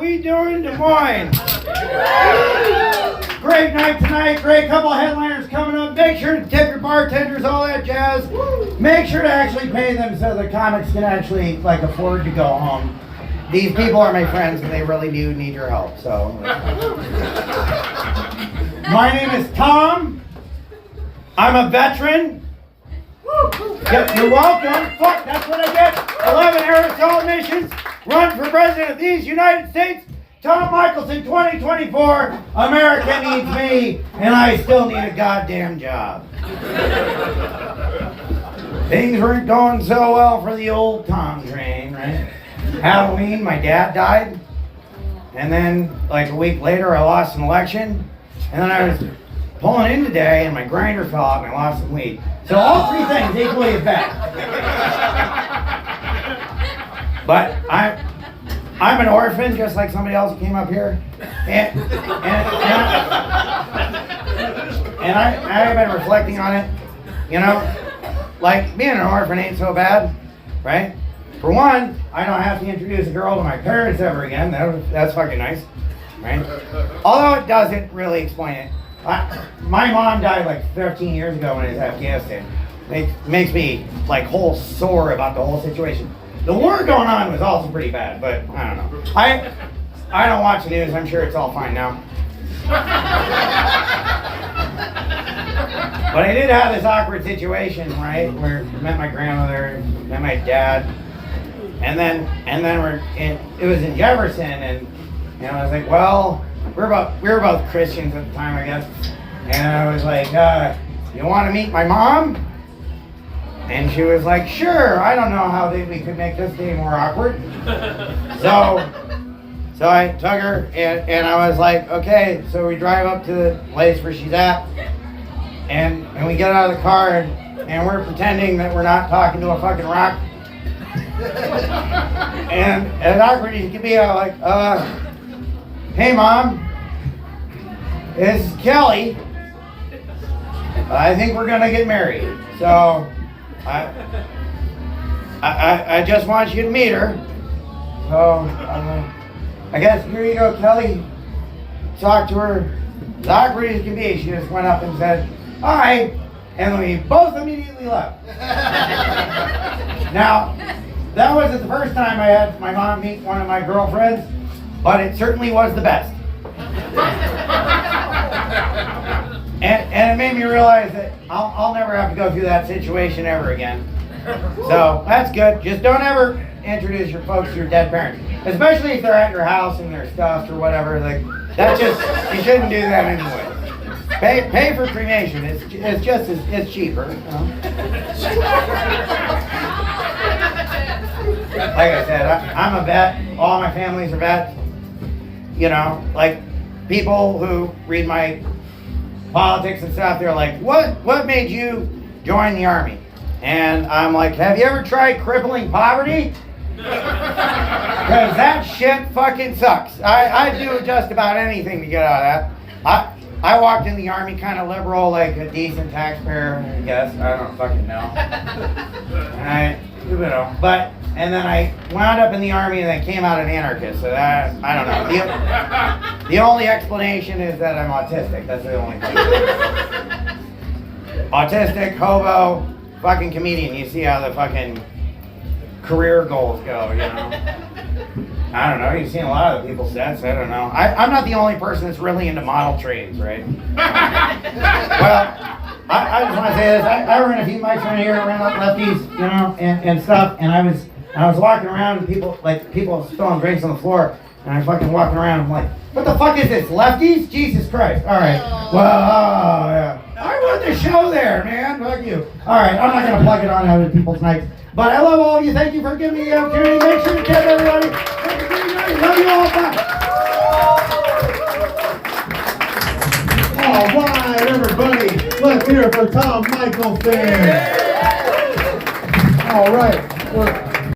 we doing, Des Moines? Great night tonight, great couple of headliners coming up. Make sure to tip your bartenders, all that jazz. Make sure to actually pay them so the comics can actually afford to go home. These people are my friends and they really do need your help, so. My name is Tom. I'm a veteran. Yep, you're welcome. Fuck, that's what I get. 11 aerosol missions. Run for president of these United States. Tom Michaelson, 2024. America needs me, and I still need a goddamn job. Things weren't going so well for the old Tom train, right? Halloween, my dad died. And then, a week later, I lost an election. And then I was pulling in today, and my grinder fell out, and I lost some weed. So all three things equally as bad. But I'm an orphan, just like somebody else who came up here. And I've been reflecting on it. Being an orphan ain't so bad, right? For one, I don't have to introduce a girl to my parents ever again. That's fucking nice, right? Although it doesn't really explain it. My mom died 15 years ago when I was in Afghanistan. It makes me whole sore about the whole situation. The war going on was also pretty bad, but I don't know. I don't watch the news. I'm sure it's all fine now. But I did have this awkward situation, right? Where I met my grandmother, met my dad, and then it was in Jefferson, and I was like, well, we were both Christians at the time, I guess. And I was like, you want to meet my mom? And she was like, sure. I don't know how we could make this day more awkward. So I took her, and I was like, okay. So we drive up to the place where she's at, and we get out of the car, and we're pretending that we're not talking to a fucking rock. And as awkward as you can be, I'm like, hey, Mom, this is Kelly. I think we're gonna get married. So I just want you to meet her. So I guess here you go, Kelly. Talk to her. As awkward as can be, she just went up and said, hi, and we both immediately left. Now, that wasn't the first time I had my mom meet one of my girlfriends, but it certainly was the best. And it made me realize that I'll never have to go through that situation ever again. So that's good. Just don't ever introduce your folks to your dead parents, especially if they're at your house and they're stuffed or whatever. You shouldn't do that anyway. Pay for cremation. It's cheaper. Like I said, I'm a vet. All my families are vets. People who read my politics and stuff, they're like, what made you join the Army? And I'm like, have you ever tried crippling poverty? Because that shit fucking sucks. I'd do just about anything to get out of that. I walked in the Army kind of liberal, like a decent taxpayer, I guess. I don't fucking know. And then I wound up in the Army and then came out an anarchist. So that, I don't know. The only explanation is that I'm autistic. That's the only thing. Autistic, hobo, fucking comedian. You see how the fucking career goals go, I don't know. You've seen a lot of people's sets. I don't know. I'm not the only person that's really into model trains, right? Well, I just want to say this. I ran a few mics around here, ran up lefties, and stuff. And I was walking around, and people spilling drinks on the floor. And I'm fucking walking around. I'm like, what the fuck is this? Lefties? Jesus Christ! All right. Well, yeah. I run the show there, man. Fuck you. All right. I'm not gonna plug it on other people's nights. But I love all of you. Thank you for giving me the opportunity. Make sure to tip everybody. Have a great night. Love you all. Bye. All right, everybody. Let's hear it for Tom Michaelson. All right.